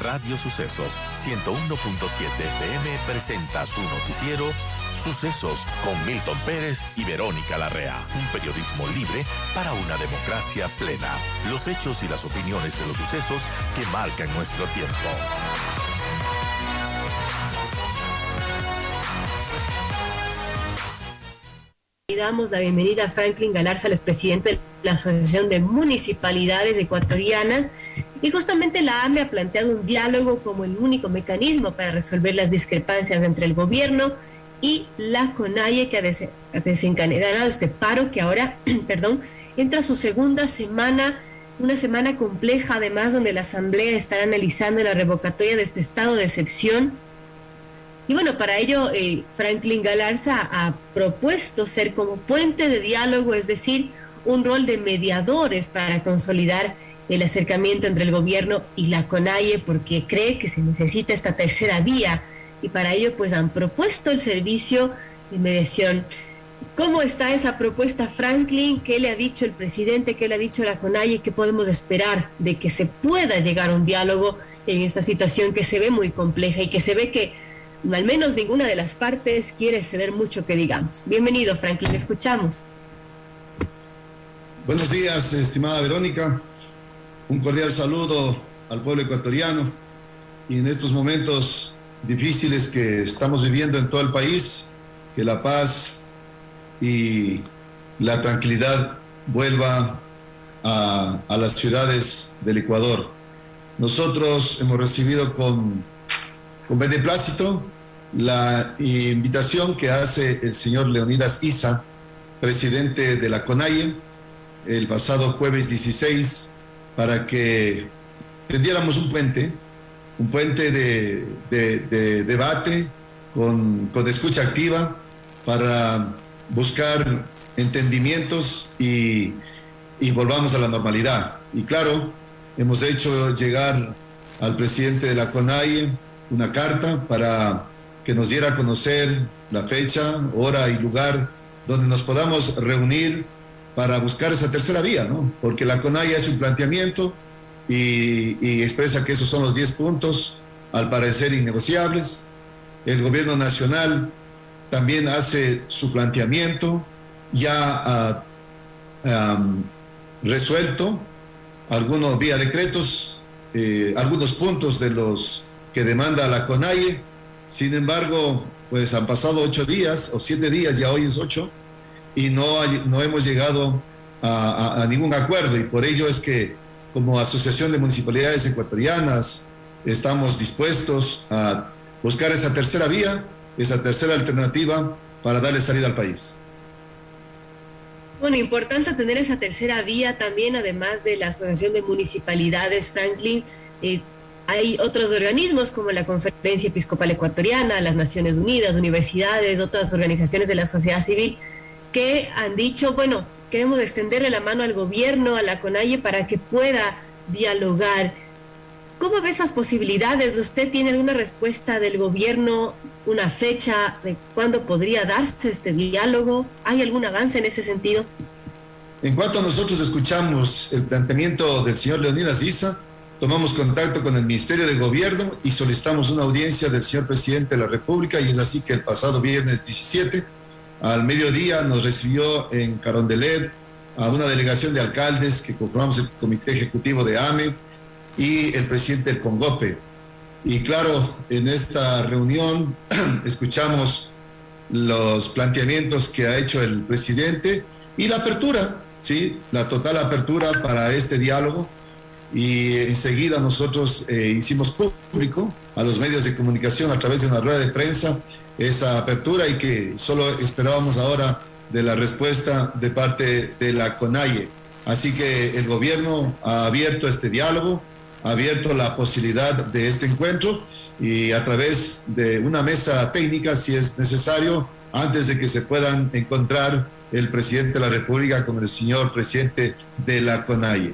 Radio Sucesos 101.7 FM presenta su noticiero Sucesos con Milton Pérez y Verónica Larrea. Un periodismo libre para una democracia plena. Los hechos y las opiniones de los sucesos que marcan nuestro tiempo. Y damos la bienvenida a Franklin Galarza, el expresidente de la Asociación de Municipalidades Ecuatorianas. Y justamente la AME ha planteado un diálogo como el único mecanismo para resolver las discrepancias entre el gobierno y la CONAIE, que ha desencadenado este paro que ahora, entra a su segunda semana, una semana compleja además, donde la Asamblea está analizando la revocatoria de este estado de excepción. Y bueno, para ello Franklin Galarza ha propuesto ser como puente de diálogo, es decir, un rol de mediadores para consolidar el acercamiento entre el gobierno y la CONAIE, porque cree que se necesita esta tercera vía, y para ello pues han propuesto el servicio de mediación. ¿Cómo está esa propuesta, Franklin? ¿Qué le ha dicho el presidente? ¿Qué le ha dicho la CONAIE? ¿Qué podemos esperar de que se pueda llegar a un diálogo en esta situación que se ve muy compleja y que se ve que al menos ninguna de las partes quiere ceder mucho, que digamos? Bienvenido, Franklin, escuchamos. Buenos días, estimada Verónica. Un cordial saludo al pueblo ecuatoriano. Y en estos momentos difíciles que estamos viviendo en todo el país, que la paz y la tranquilidad vuelva a las ciudades del Ecuador. Nosotros hemos recibido con beneplácito la invitación que hace el señor Leonidas Issa, presidente de la CONAIE, el pasado jueves 16, para que tendiéramos un puente de debate con escucha activa para buscar entendimientos y volvamos a la normalidad. Y claro, hemos hecho llegar al presidente de la CONAIE una carta para que nos diera a conocer la fecha, hora y lugar donde nos podamos reunir para buscar esa tercera vía, ¿no? Porque la CONAIE hace un planteamiento y expresa que esos son los 10 puntos, al parecer innegociables. El gobierno nacional también hace su planteamiento, ya ha resuelto algunos vía decretos, algunos puntos de los que demanda la CONAIE. Sin embargo, pues han pasado 8 días o 7 días, ya hoy es 8, y no hemos llegado a ningún acuerdo, y por ello es que como Asociación de Municipalidades Ecuatorianas estamos dispuestos a buscar esa tercera vía, esa tercera alternativa para darle salida al país. Bueno, importante tener esa tercera vía también, además de la Asociación de Municipalidades, Franklin. Hay otros organismos como la Conferencia Episcopal Ecuatoriana, las Naciones Unidas, universidades, otras organizaciones de la sociedad civil que han dicho, bueno, queremos extenderle la mano al gobierno, a la CONAIE, para que pueda dialogar. ¿Cómo ve esas posibilidades? ¿Usted tiene alguna respuesta del gobierno, una fecha de cuándo podría darse este diálogo? ¿Hay algún avance en ese sentido? En cuanto nosotros escuchamos el planteamiento del señor Leonidas Issa, tomamos contacto con el Ministerio de Gobierno y solicitamos una audiencia del señor presidente de la República, y es así que el pasado viernes 17, al mediodía, nos recibió en Carondelet a una delegación de alcaldes que conformamos el Comité Ejecutivo de AME y el presidente del CONGOPE. Y claro, en esta reunión escuchamos los planteamientos que ha hecho el presidente y la apertura, ¿sí? La total apertura para este diálogo. Y enseguida nosotros hicimos público a los medios de comunicación a través de una rueda de prensa esa apertura, y que solo esperábamos ahora de la respuesta de parte de la CONAIE. Así que el gobierno ha abierto este diálogo, ha abierto la posibilidad de este encuentro, y a través de una mesa técnica, si es necesario, antes de que se puedan encontrar el presidente de la República con el señor presidente de la CONAIE.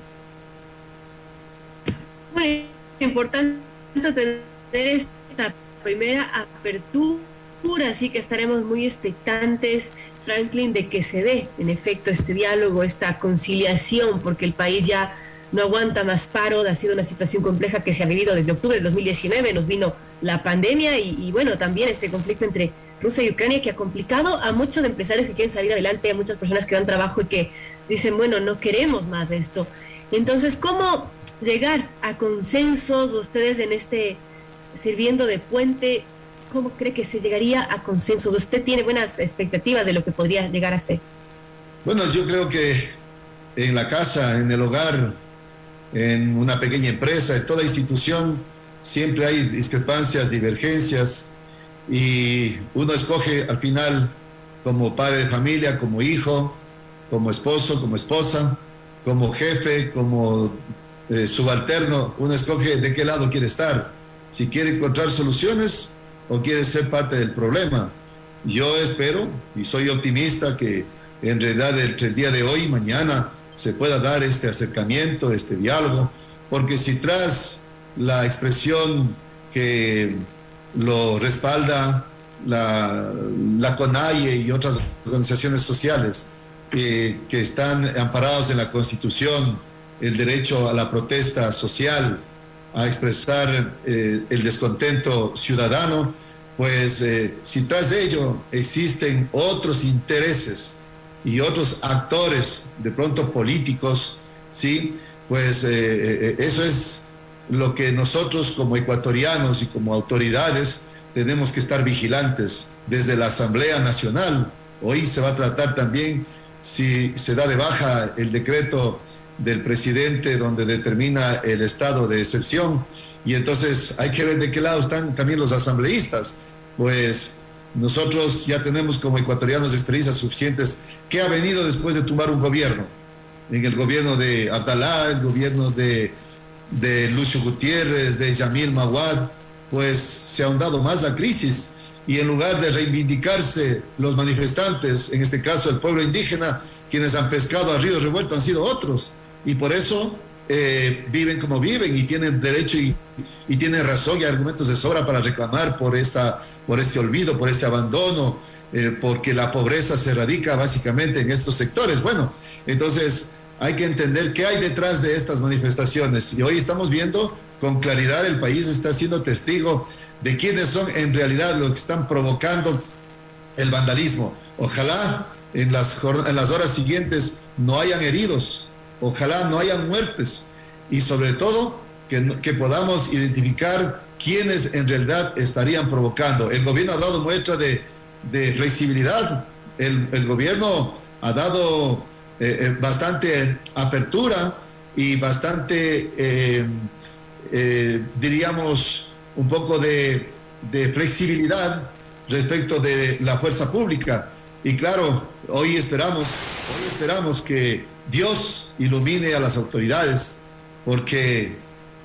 Muy importante tener esta primera apertura, así que estaremos muy expectantes, Franklin, de que se dé en efecto este diálogo, esta conciliación, porque el país ya no aguanta más paro, ha sido una situación compleja que se ha vivido desde octubre de 2019, nos vino la pandemia y bueno, también este conflicto entre Rusia y Ucrania que ha complicado a muchos empresarios que quieren salir adelante, a muchas personas que dan trabajo y que dicen, bueno, no queremos más esto. Entonces, ¿cómo llegar a consensos ustedes en este, sirviendo de puente? ¿Cómo cree que se llegaría a consensos? ¿Usted tiene buenas expectativas de lo que podría llegar a ser? Bueno, yo creo que en la casa, en el hogar, en una pequeña empresa, en toda institución, siempre hay discrepancias, divergencias, y uno escoge al final como padre de familia, como hijo, como esposo, como esposa, como jefe, como subalterno, uno escoge de qué lado quiere estar, si quiere encontrar soluciones o quiere ser parte del problema. Yo espero y soy optimista que en realidad entre el día de hoy y mañana se pueda dar este acercamiento, este diálogo, porque si tras la expresión que lo respalda la CONAIE y otras organizaciones sociales que están amparados en la Constitución, el derecho a la protesta social, a expresar el descontento ciudadano, pues si tras de ello existen otros intereses y otros actores, de pronto políticos, ¿sí? Pues eso es lo que nosotros como ecuatorianos y como autoridades tenemos que estar vigilantes desde la Asamblea Nacional. Hoy se va a tratar también si se da de baja el decreto del presidente donde determina el estado de excepción, y entonces hay que ver de qué lado están también los asambleístas. Pues nosotros ya tenemos como ecuatorianos experiencias suficientes. ¿Qué ha venido después de tumbar un gobierno? En el gobierno de Abdalá, el gobierno de Lucio Gutiérrez, de Yamil Mawad, pues se ha ahondado más la crisis, y en lugar de reivindicarse los manifestantes, en este caso el pueblo indígena, quienes han pescado a río revuelto han sido otros, y por eso viven como viven y tienen derecho y tienen razón y argumentos de sobra para reclamar por este olvido, por este abandono, porque la pobreza se radica básicamente en estos sectores. Bueno, entonces hay que entender qué hay detrás de estas manifestaciones, y hoy estamos viendo con claridad, el país está siendo testigo de quiénes son en realidad los que están provocando el vandalismo. Ojalá en las horas siguientes no hayan heridos, ojalá no hayan muertes, y sobre todo que podamos identificar quiénes en realidad estarían provocando. El gobierno ha dado muestra de flexibilidad, el gobierno ha dado bastante apertura y bastante, diríamos, un poco de flexibilidad respecto de la fuerza pública. Y claro, hoy esperamos que Dios ilumine a las autoridades, porque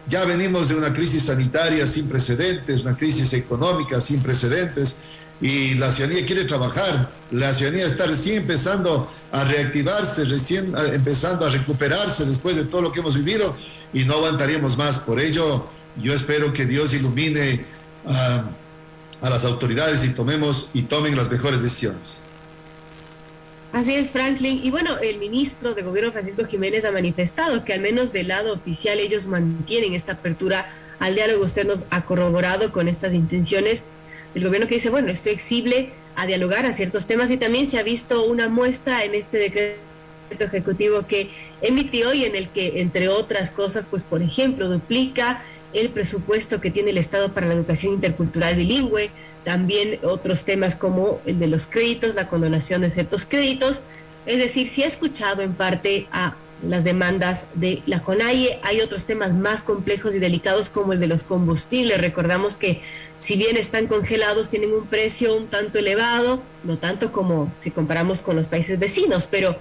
ya venimos de una crisis sanitaria sin precedentes, una crisis económica sin precedentes, y la ciudadanía quiere trabajar, la ciudadanía está recién empezando a reactivarse, recién empezando a recuperarse después de todo lo que hemos vivido, y no aguantaríamos más. Por ello, yo espero que Dios ilumine a las autoridades y tomen las mejores decisiones. Así es, Franklin. Y bueno, el ministro de Gobierno, Francisco Jiménez, ha manifestado que al menos del lado oficial ellos mantienen esta apertura al diálogo. Usted nos ha corroborado con estas intenciones del gobierno, que dice, bueno, es flexible a dialogar a ciertos temas, y también se ha visto una muestra en este decreto ejecutivo que emitió y en el que, entre otras cosas, pues por ejemplo, duplica el presupuesto que tiene el Estado para la educación intercultural bilingüe, también otros temas como el de los créditos, la condonación de ciertos créditos. Es decir, sí ha escuchado en parte a las demandas de la CONAIE. Hay otros temas más complejos y delicados como el de los combustibles. Recordamos que si bien están congelados, tienen un precio un tanto elevado, no tanto como si comparamos con los países vecinos, pero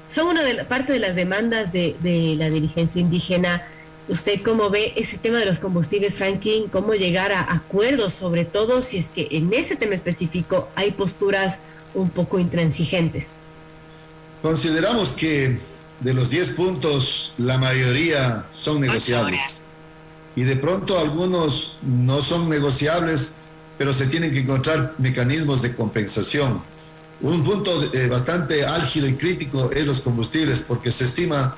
son parte de las demandas de la dirigencia indígena. ¿Usted cómo ve ese tema de los combustibles, Franklin? ¿Cómo llegar a acuerdos, sobre todo si es que en ese tema específico hay posturas un poco intransigentes? Consideramos que de los 10 puntos, la mayoría son negociables. Y de pronto algunos no son negociables, pero se tienen que encontrar mecanismos de compensación. Un punto bastante álgido y crítico es los combustibles, porque se estima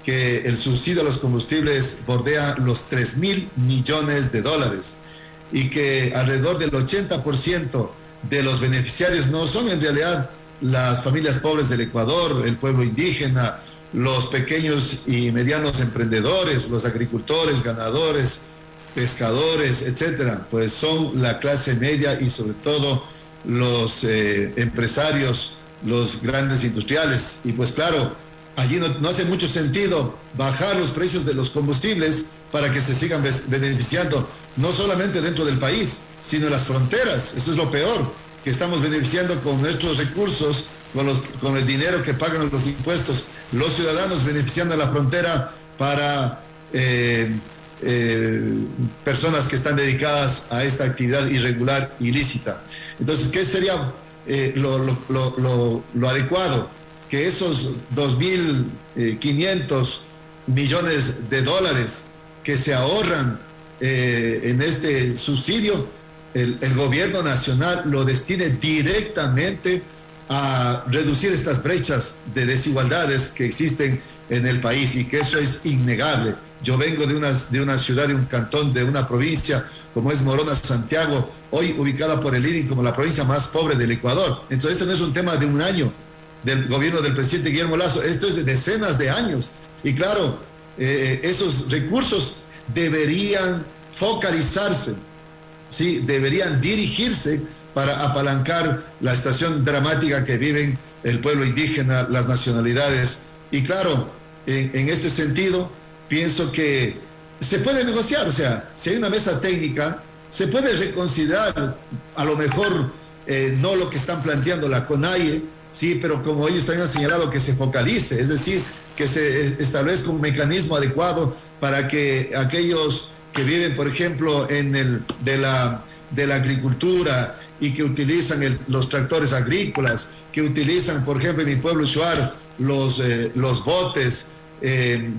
que el subsidio a los combustibles bordea los $3.000 millones y que alrededor del 80% de los beneficiarios no son en realidad las familias pobres del Ecuador, el pueblo indígena, los pequeños y medianos emprendedores, los agricultores, ganadores, pescadores, etcétera, pues son la clase media y sobre todo los empresarios, los grandes industriales. Y pues claro, allí no hace mucho sentido bajar los precios de los combustibles para que se sigan beneficiando, no solamente dentro del país, sino en las fronteras. Eso es lo peor, que estamos beneficiando con nuestros recursos, con el dinero que pagan los impuestos, los ciudadanos beneficiando a la frontera para personas que están dedicadas a esta actividad irregular, ilícita. Entonces, ¿qué sería lo adecuado? Que esos 2.500 millones de dólares que se ahorran en este subsidio, el gobierno nacional lo destine directamente a reducir estas brechas de desigualdades que existen en el país, y que eso es innegable. Yo vengo de una ciudad, de un cantón, de una provincia como es Morona, Santiago, hoy ubicada por el INE como la provincia más pobre del Ecuador. Entonces este no es un tema de un año del gobierno del presidente Guillermo Lasso, esto es de decenas de años. Y claro, esos recursos deberían focalizarse, ¿sí? Deberían dirigirse para apalancar la situación dramática que viven el pueblo indígena, las nacionalidades. Y claro, en este sentido, pienso que se puede negociar, o sea, si hay una mesa técnica, se puede reconsiderar, a lo mejor no lo que están planteando la CONAIE, sí, pero como ellos también han señalado, que se focalice, es decir, que se establezca un mecanismo adecuado para que aquellos que viven, por ejemplo, de la agricultura y que utilizan los tractores agrícolas, que utilizan, por ejemplo, en mi pueblo Shuar, los botes,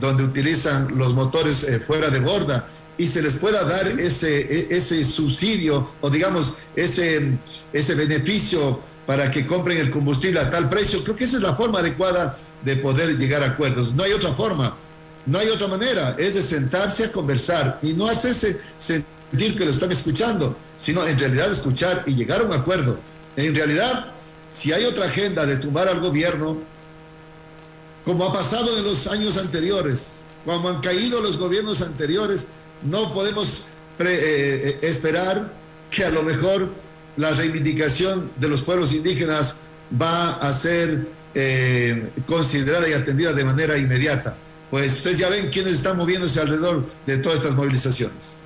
donde utilizan los motores fuera de borda, y se les pueda dar ese subsidio, o digamos, ese beneficio para que compren el combustible a tal precio. Creo que esa es la forma adecuada de poder llegar a acuerdos. No hay otra forma, no hay otra manera, es de sentarse a conversar y no hacerse sentir que lo están escuchando, sino en realidad escuchar y llegar a un acuerdo. En realidad, si hay otra agenda de tumbar al gobierno, como ha pasado en los años anteriores, cuando han caído los gobiernos anteriores, no podemos esperar que a lo mejor la reivindicación de los pueblos indígenas va a ser considerada y atendida de manera inmediata. Pues ustedes ya ven quiénes están moviéndose alrededor de todas estas movilizaciones.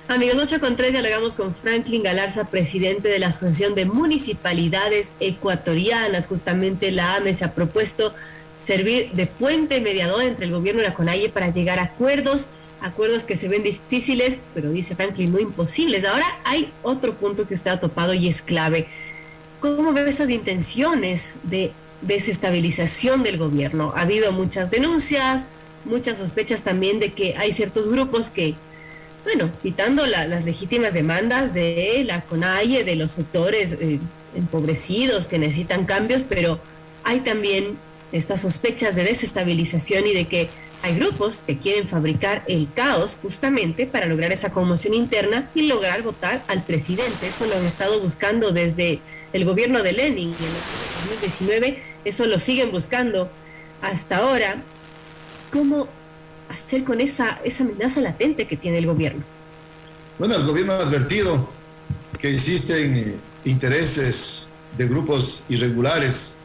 Amigos, 8:03, dialogamos con Franklin Galarza, presidente de la Asociación de Municipalidades Ecuatorianas. Justamente la AME se ha propuesto servir de puente mediador entre el gobierno y la CONAIE para llegar a acuerdos que se ven difíciles, pero dice Franklin, no imposibles. Ahora hay otro punto que usted ha topado y es clave. ¿Cómo ve estas intenciones de desestabilización del gobierno? Ha habido muchas denuncias, muchas sospechas también de que hay ciertos grupos que, bueno, quitando las legítimas demandas de la CONAIE, de los sectores empobrecidos que necesitan cambios, pero hay también estas sospechas de desestabilización y de que hay grupos que quieren fabricar el caos justamente para lograr esa conmoción interna y lograr votar al presidente. Eso lo han estado buscando desde el gobierno de Lenin y en el 2019, eso lo siguen buscando hasta ahora. ¿Cómo hacer con esa amenaza latente que tiene el gobierno? Bueno, el gobierno ha advertido que existen intereses de grupos irregulares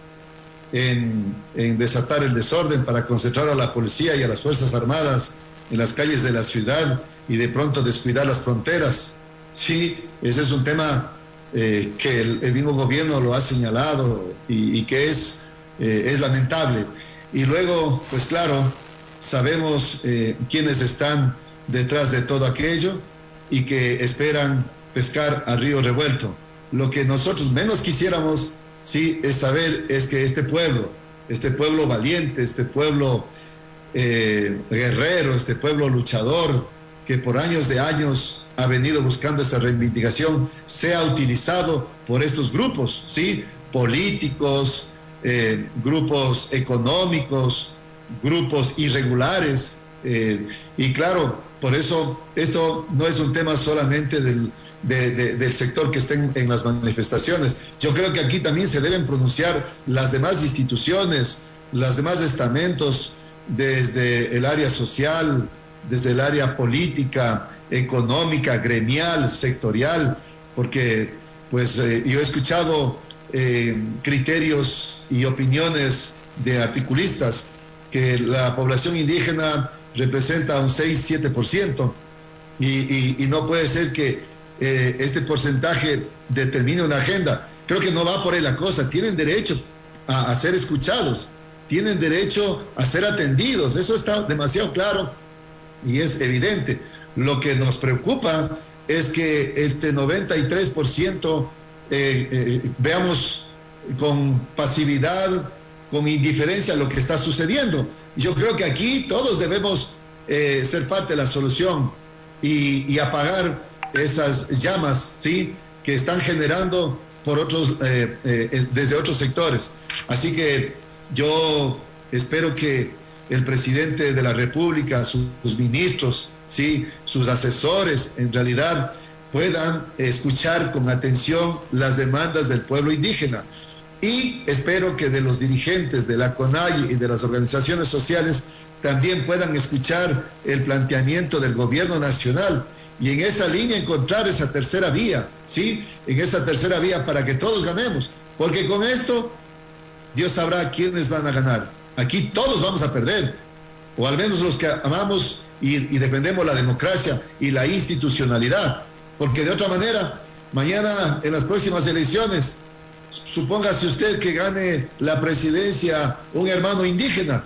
en desatar el desorden para concentrar a la policía y a las Fuerzas Armadas en las calles de la ciudad y de pronto descuidar las fronteras. Sí, ese es un tema que el mismo gobierno lo ha señalado y que es lamentable. Y luego, pues claro, sabemos quiénes están detrás de todo aquello y que esperan pescar a río revuelto. Lo que nosotros menos quisiéramos, sí, es saber es que este pueblo valiente, este pueblo guerrero, este pueblo luchador, que por años de años ha venido buscando esa reivindicación, sea utilizado por estos grupos, ¿sí? Políticos, grupos económicos, grupos irregulares. Y claro, por eso esto no es un tema solamente del sector que está en las manifestaciones. Yo creo que aquí también se deben pronunciar las demás instituciones, los demás estamentos, desde el área social, desde el área política, económica, gremial, sectorial, porque pues yo he escuchado criterios y opiniones de articulistas que la población indígena representa un 6-7%, y no puede ser que este porcentaje determine una agenda. Creo que no va por ahí la cosa. Tienen derecho a ser escuchados, tienen derecho a ser atendidos, eso está demasiado claro y es evidente. Lo que nos preocupa es que este 93% veamos con pasividad, con indiferencia lo que está sucediendo. Yo creo que aquí todos debemos ser parte de la solución y apagar esas llamas, ¿sí?, que están generando por otros, desde otros sectores. Así que yo espero que el presidente de la República, sus ministros, ¿sí?, sus asesores, en realidad puedan escuchar con atención las demandas del pueblo indígena. Y espero que de los dirigentes de la CONAIE y de las organizaciones sociales también puedan escuchar el planteamiento del gobierno nacional y en esa línea encontrar esa tercera vía, ¿sí? En esa tercera vía para que todos ganemos, porque con esto Dios sabrá quiénes van a ganar. Aquí todos vamos a perder, o al menos los que amamos y defendemos la democracia y la institucionalidad, porque de otra manera, mañana en las próximas elecciones, supóngase usted que gane la presidencia un hermano indígena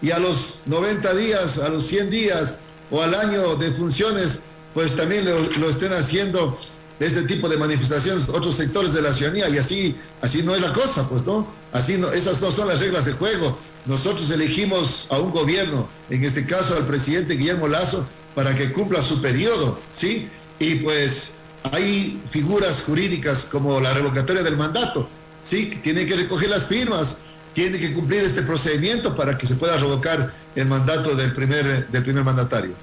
y a los 90 días, a los 100 días o al año de funciones, pues también lo estén haciendo este tipo de manifestaciones otros sectores de la ciudadanía, y así no es la cosa, pues, ¿no? Así no, esas no son las reglas del juego. Nosotros elegimos a un gobierno, en este caso al presidente Guillermo Lasso, para que cumpla su periodo, ¿sí? Y pues hay figuras jurídicas como la revocatoria del mandato, ¿sí?, que tienen que recoger las firmas, tienen que cumplir este procedimiento para que se pueda revocar el mandato del primer mandatario.